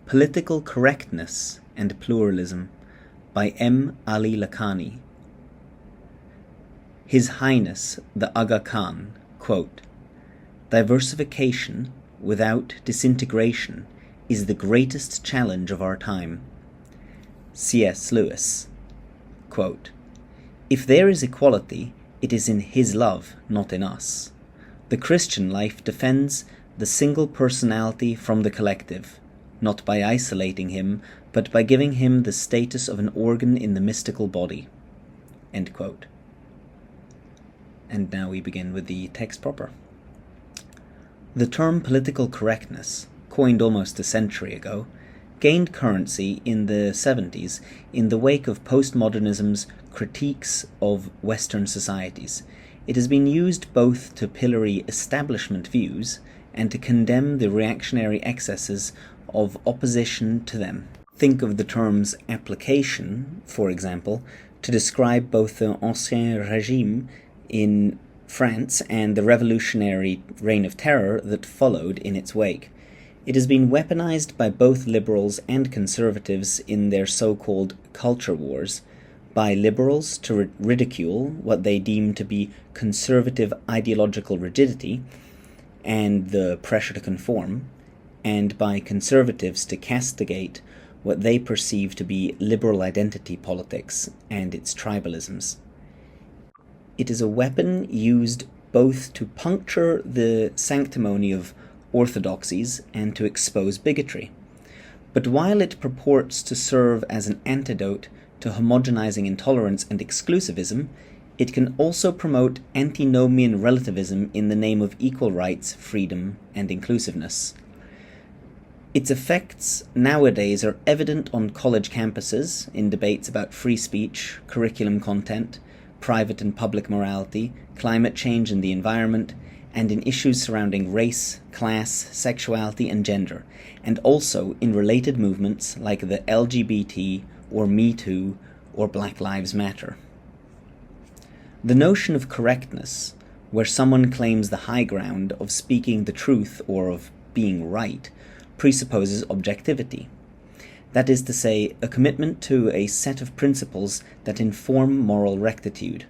Political Correctness and Pluralism by M. Ali Lakhani. His Highness the Aga Khan, quote, "Diversification without disintegration is the greatest challenge of our time." C.S. Lewis, quote, "If there is equality, it is in His love, not in us. The Christian life defends the single personality from the collective, not by isolating him, but by giving him the status of an organ in the mystical body." End quote. And now we begin with the text proper. The term political correctness, coined almost a century ago, gained currency in the 70s in the wake of postmodernism's critiques of Western societies. It has been used both to pillory establishment views and to condemn the reactionary excesses of opposition to them. Think of the term's application, for example, to describe both the Ancien Régime in France and the revolutionary reign of terror that followed in its wake. It has been weaponized by both liberals and conservatives in their so-called culture wars, by liberals to ridicule what they deem to be conservative ideological rigidity and the pressure to conform, and by conservatives to castigate what they perceive to be liberal identity politics and its tribalisms. It is a weapon used both to puncture the sanctimony of orthodoxies and to expose bigotry. But while it purports to serve as an antidote to homogenizing intolerance and exclusivism, it can also promote antinomian relativism in the name of equal rights, freedom, and inclusiveness. Its effects nowadays are evident on college campuses in debates about free speech, curriculum content, private and public morality, climate change and the environment, and in issues surrounding race, class, sexuality, and gender, and also in related movements like the LGBT or Me Too or Black Lives Matter. The notion of correctness, where someone claims the high ground of speaking the truth or of being right, presupposes objectivity. That is to say, a commitment to a set of principles that inform moral rectitude.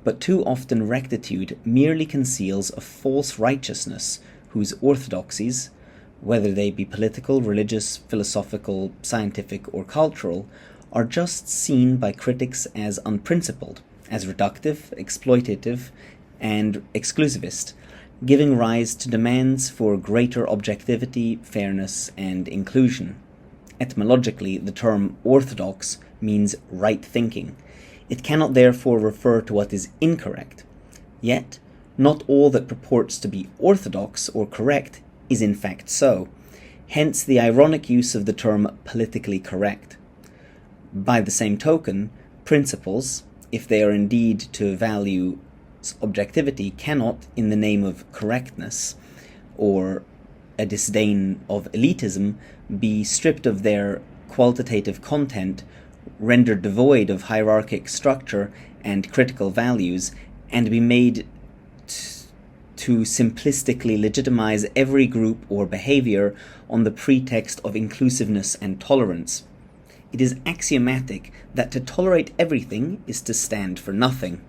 But too often rectitude merely conceals a false righteousness whose orthodoxies, whether they be political, religious, philosophical, scientific, or cultural, are just seen by critics as unprincipled, as reductive, exploitative, and exclusivist, giving rise to demands for greater objectivity, fairness, and inclusion. Etymologically, the term orthodox means right thinking. It cannot therefore refer to what is incorrect. Yet, not all that purports to be orthodox or correct is in fact so. Hence the ironic use of the term politically correct. By the same token, principles, if they are indeed to value objectivity, cannot, in the name of correctness or a disdain of elitism, be stripped of their qualitative content, rendered devoid of hierarchic structure and critical values, and be made to simplistically legitimize every group or behavior on the pretext of inclusiveness and tolerance. It is axiomatic that to tolerate everything is to stand for nothing.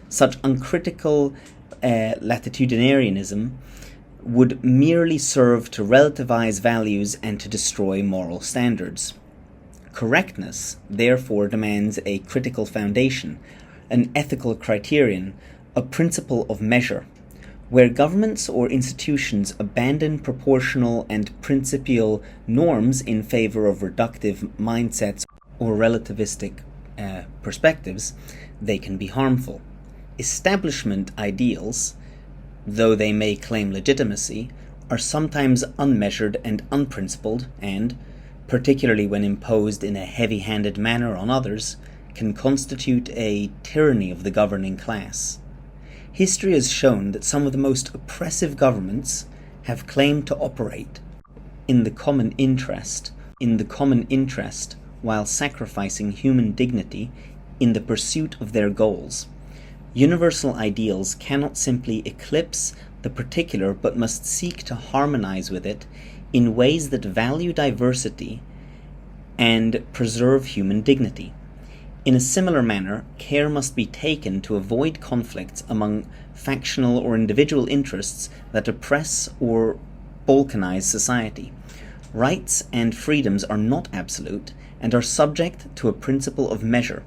Such uncritical latitudinarianism would merely serve to relativize values and to destroy moral standards. Correctness, therefore, demands a critical foundation, an ethical criterion, a principle of measure. Where governments or institutions abandon proportional and principial norms in favor of reductive mindsets or relativistic perspectives, they can be harmful. Establishment ideals, though they may claim legitimacy, are sometimes unmeasured and unprincipled and, particularly when imposed in a heavy-handed manner on others, can constitute a tyranny of the governing class. History has shown that some of the most oppressive governments have claimed to operate in the common interest, while sacrificing human dignity in the pursuit of their goals. Universal ideals cannot simply eclipse the particular, but must seek to harmonize with it in ways that value diversity and preserve human dignity. In a similar manner, care must be taken to avoid conflicts among factional or individual interests that oppress or balkanize society. Rights and freedoms are not absolute and are subject to a principle of measure.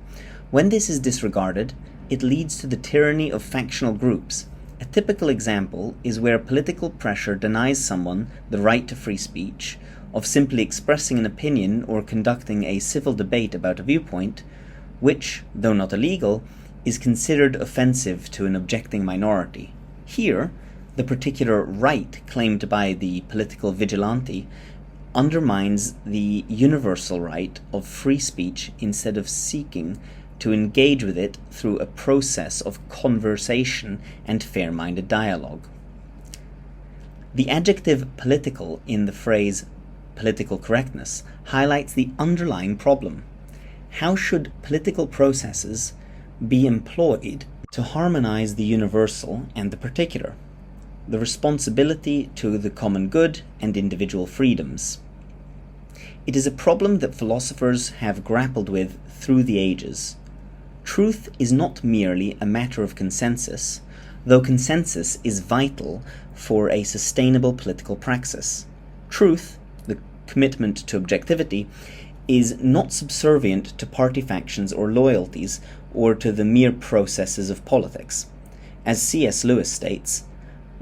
When this is disregarded, it leads to the tyranny of factional groups. A typical example is where political pressure denies someone the right to free speech, of simply expressing an opinion or conducting a civil debate about a viewpoint, which, though not illegal, is considered offensive to an objecting minority. Here, the particular right claimed by the political vigilante undermines the universal right of free speech instead of seeking to engage with it through a process of conversation and fair-minded dialogue. The adjective political in the phrase political correctness highlights the underlying problem. How should political processes be employed to harmonize the universal and the particular, the responsibility to the common good and individual freedoms? It is a problem that philosophers have grappled with through the ages. Truth is not merely a matter of consensus, though consensus is vital for a sustainable political praxis. Truth, the commitment to objectivity, is not subservient to party factions or loyalties or to the mere processes of politics. As C.S. Lewis states,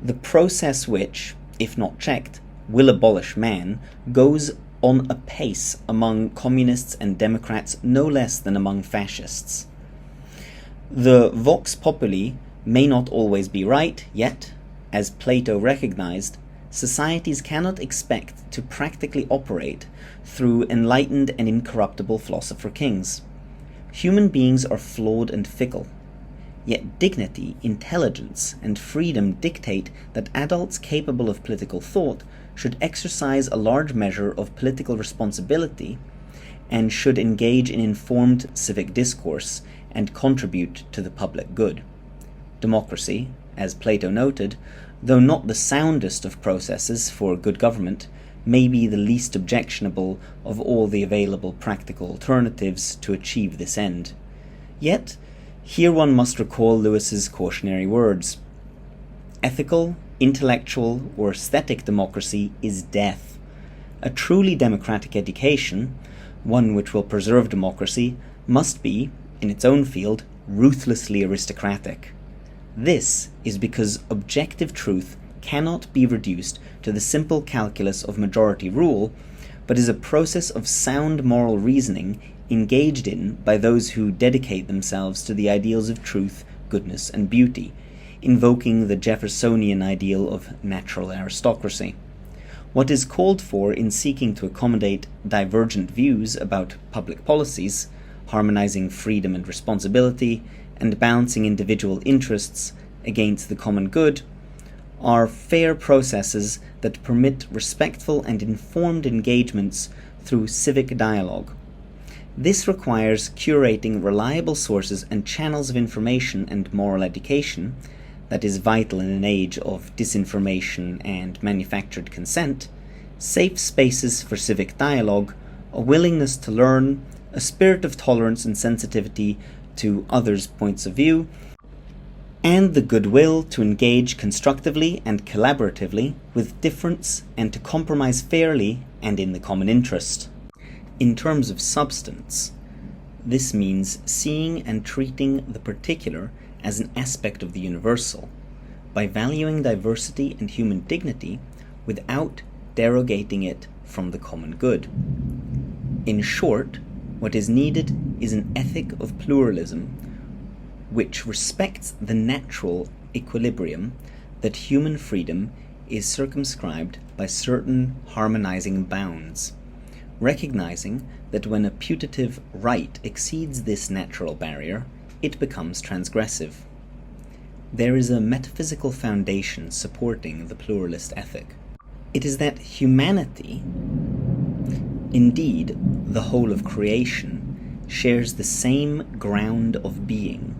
the process which, if not checked, will abolish man goes on apace among communists and democrats no less than among fascists. The vox populi may not always be right, yet, as Plato recognized, societies cannot expect to practically operate through enlightened and incorruptible philosopher kings. Human beings are flawed and fickle, yet dignity, intelligence, and freedom dictate that adults capable of political thought should exercise a large measure of political responsibility and should engage in informed civic discourse and contribute to the public good. Democracy, as Plato noted, though not the soundest of processes for good government, may be the least objectionable of all the available practical alternatives to achieve this end. Yet, here one must recall Lewis's cautionary words. Ethical, intellectual, or aesthetic democracy is death. A truly democratic education, one which will preserve democracy, must be, in its own field, ruthlessly aristocratic. This is because objective truth cannot be reduced to the simple calculus of majority rule, but is a process of sound moral reasoning engaged in by those who dedicate themselves to the ideals of truth, goodness, and beauty, invoking the Jeffersonian ideal of natural aristocracy. What is called for in seeking to accommodate divergent views about public policies, harmonizing freedom and responsibility, and balancing individual interests against the common good, are fair processes that permit respectful and informed engagements through civic dialogue. This requires curating reliable sources and channels of information and moral education, that is vital in an age of disinformation and manufactured consent, safe spaces for civic dialogue, a willingness to learn, a spirit of tolerance and sensitivity to others' points of view, and the goodwill to engage constructively and collaboratively with difference and to compromise fairly and in the common interest. In terms of substance, this means seeing and treating the particular as an aspect of the universal, by valuing diversity and human dignity without derogating it from the common good. In short, what is needed is an ethic of pluralism which respects the natural equilibrium that human freedom is circumscribed by certain harmonizing bounds, recognizing that when a putative right exceeds this natural barrier, it becomes transgressive. There is a metaphysical foundation supporting the pluralist ethic. It is that humanity, indeed the whole of creation, shares the same ground of being.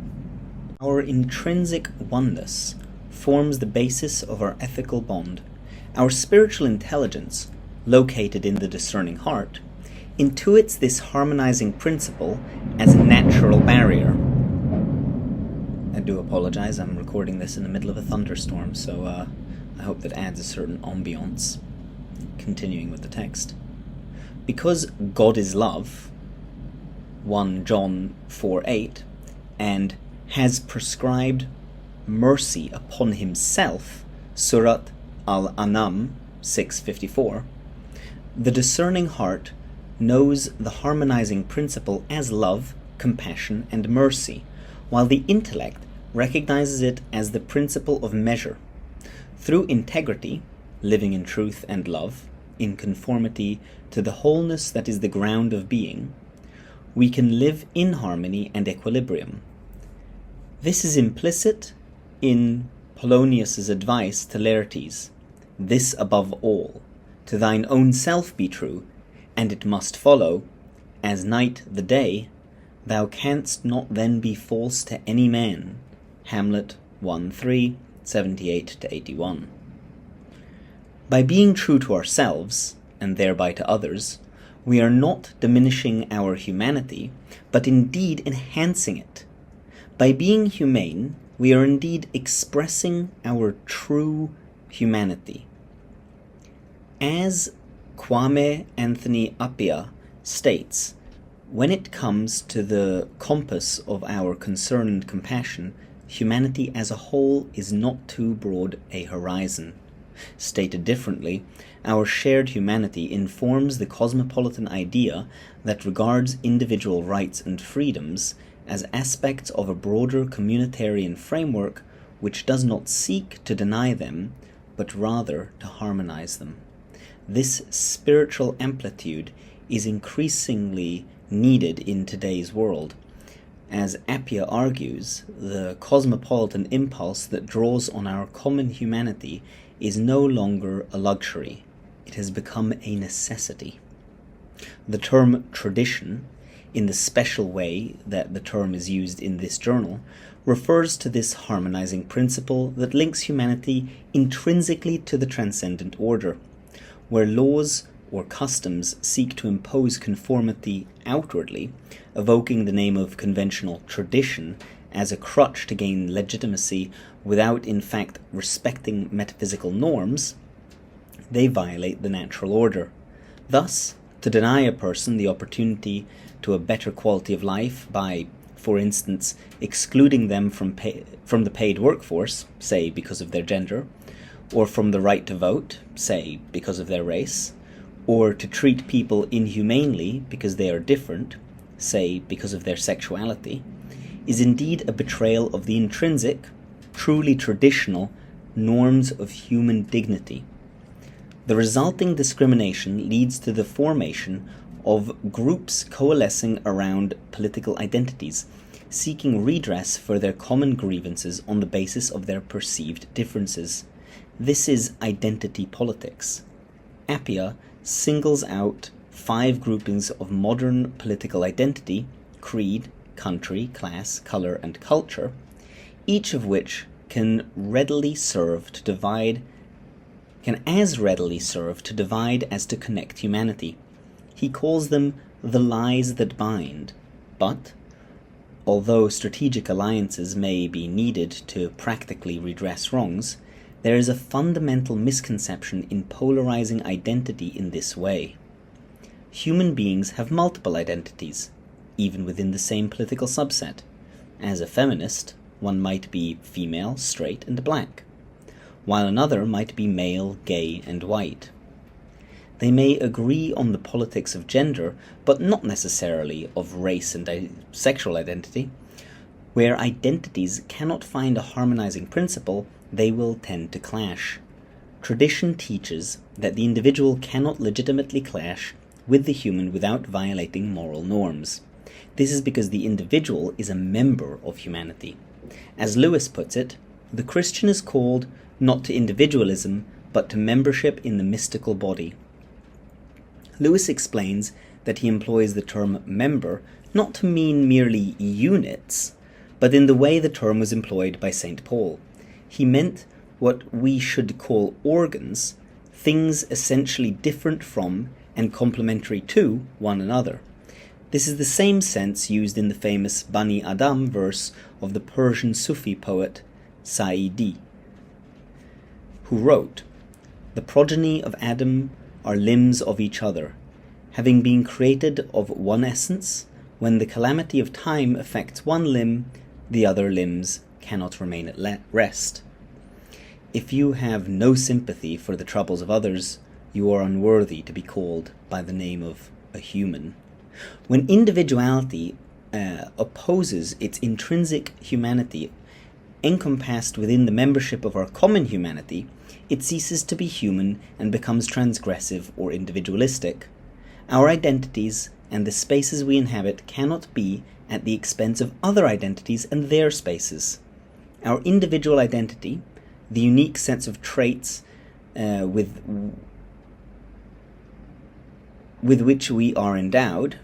Our intrinsic oneness forms the basis of our ethical bond. Our spiritual intelligence, located in the discerning heart, intuits this harmonizing principle as a natural barrier. I do apologize, I'm recording this in the middle of a thunderstorm, so I hope that adds a certain ambiance. Continuing with the text. Because God is love, 1 John 4:8, and has prescribed mercy upon himself, Surat al-Anam 6:54, the discerning heart knows the harmonizing principle as love, compassion, and mercy, while the intellect recognizes it as the principle of measure. Through integrity, living in truth and love, in conformity to the wholeness that is the ground of being, we can live in harmony and equilibrium. This is implicit in Polonius's advice to Laertes, "This above all, to thine own self be true, and it must follow, as night the day, thou canst not then be false to any man." Hamlet 1:3, 78-81. By being true to ourselves, and thereby to others, we are not diminishing our humanity, but indeed enhancing it. By being humane, we are indeed expressing our true humanity. As Kwame Anthony Appiah states, when it comes to the compass of our concern and compassion, humanity as a whole is not too broad a horizon. Stated differently, our shared humanity informs the cosmopolitan idea that regards individual rights and freedoms as aspects of a broader communitarian framework which does not seek to deny them, but rather to harmonize them. This spiritual amplitude is increasingly needed in today's world. As Appiah argues, the cosmopolitan impulse that draws on our common humanity is no longer a luxury. It has become a necessity. The term tradition, in the special way that the term is used in this journal, refers to this harmonizing principle that links humanity intrinsically to the transcendent order. Where laws or customs seek to impose conformity outwardly, evoking the name of conventional tradition as a crutch to gain legitimacy without in fact respecting metaphysical norms, they violate the natural order. Thus, to deny a person the opportunity to a better quality of life by, for instance, excluding them from the paid workforce, say because of their gender, or from the right to vote, say because of their race, or to treat people inhumanely because they are different, say because of their sexuality, is indeed a betrayal of the intrinsic, truly traditional norms of human dignity. The resulting discrimination leads to the formation of groups coalescing around political identities, seeking redress for their common grievances on the basis of their perceived differences. This is identity politics. Appiah singles out 5 groupings of modern political identity: creed, country, class, color, and culture, each of which can as readily serve to divide as to connect humanity. He calls them the lies that bind, but although strategic alliances may be needed to practically redress wrongs, there is a fundamental misconception in polarizing identity in this way. Human beings have multiple identities, even within the same political subset. As a feminist, one might be female, straight, and black, while another might be male, gay, and white. They may agree on the politics of gender, but not necessarily of race and sexual identity. Where identities cannot find a harmonizing principle, they will tend to clash. Tradition teaches that the individual cannot legitimately clash with the human without violating moral norms. This is because the individual is a member of humanity. As Lewis puts it, the Christian is called not to individualism, but to membership in the mystical body. Lewis explains that he employs the term member not to mean merely units, but in the way the term was employed by St. Paul. He meant what we should call organs, things essentially different from and complementary to one another. This is the same sense used in the famous Bani Adam verse of the Persian Sufi poet Sa'idi, who wrote, "The progeny of Adam are limbs of each other, having been created of one essence. When the calamity of time affects one limb, the other limbs cannot remain at rest. If you have no sympathy for the troubles of others, you are unworthy to be called by the name of a human." When individuality opposes its intrinsic humanity encompassed within the membership of our common humanity, it ceases to be human and becomes transgressive or individualistic. Our identities and the spaces we inhabit cannot be at the expense of other identities and their spaces. Our individual identity, the unique sense of traits with which we are endowed,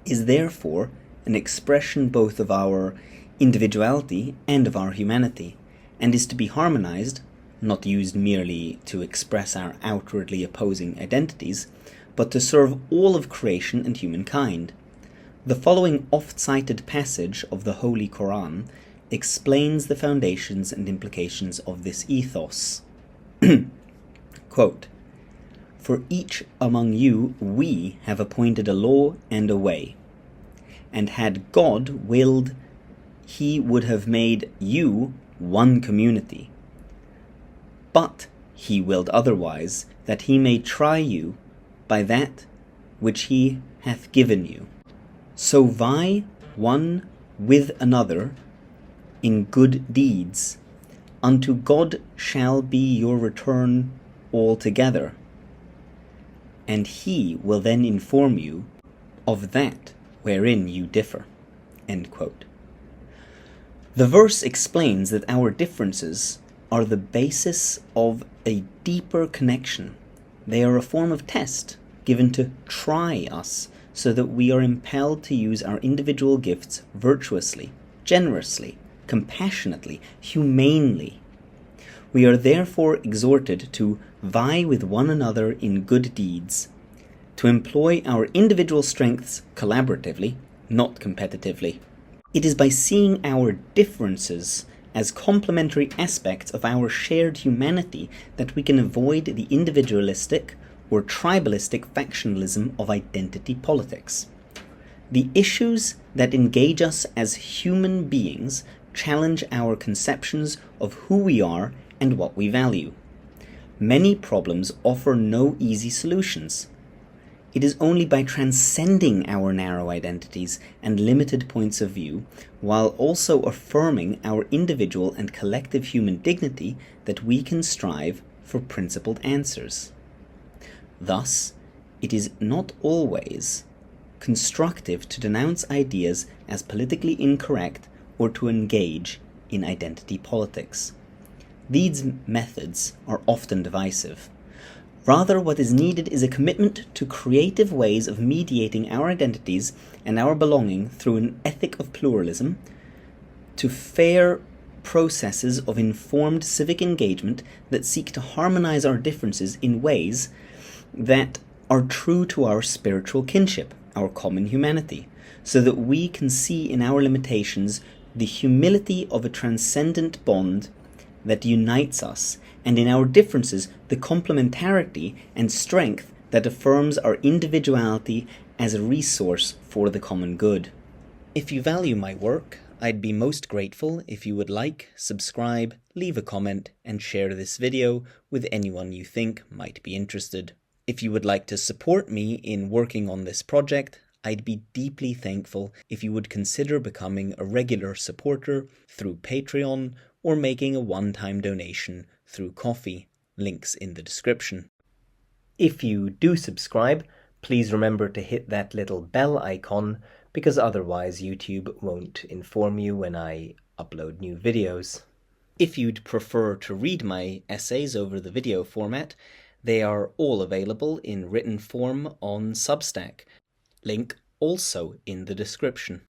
is therefore an expression both of our individuality and of our humanity, and is to be harmonized, not used merely to express our outwardly opposing identities, but to serve all of creation and humankind. The following oft-cited passage of the Holy Quran explains the foundations and implications of this ethos. Quote, "For each among you we have appointed a law and a way, and had God willed, he would have made you one community. But he willed otherwise, that he may try you by that which he hath given you. So vie one with another in good deeds. Unto God shall be your return altogether, and he will then inform you of that wherein you differ." End quote. The verse explains that our differences are the basis of a deeper connection. They are a form of test given to try us so that we are impelled to use our individual gifts virtuously, generously, compassionately, humanely. We are therefore exhorted to vie with one another in good deeds, to employ our individual strengths collaboratively, not competitively. It is by seeing our differences as complementary aspects of our shared humanity that we can avoid the individualistic or tribalistic factionalism of identity politics. The issues that engage us as human beings challenge our conceptions of who we are and what we value. Many problems offer no easy solutions. It is only by transcending our narrow identities and limited points of view, while also affirming our individual and collective human dignity, that we can strive for principled answers. Thus, it is not always constructive to denounce ideas as politically incorrect or to engage in identity politics. These methods are often divisive. Rather, what is needed is a commitment to creative ways of mediating our identities and our belonging through an ethic of pluralism, to fair processes of informed civic engagement that seek to harmonize our differences in ways that are true to our spiritual kinship, our common humanity, so that we can see in our limitations the humility of a transcendent bond that unites us, and in our differences the complementarity and strength that affirms our individuality as a resource for the common good. If you value my work, I'd be most grateful if you would like, subscribe, leave a comment, and share this video with anyone you think might be interested. If you would like to support me in working on this project, I'd be deeply thankful if you would consider becoming a regular supporter through Patreon or making a one-time donation through Ko-fi, links in the description. If you do subscribe, please remember to hit that little bell icon, because otherwise YouTube won't inform you when I upload new videos. If you'd prefer to read my essays over the video format, they are all available in written form on Substack. Link also in the description.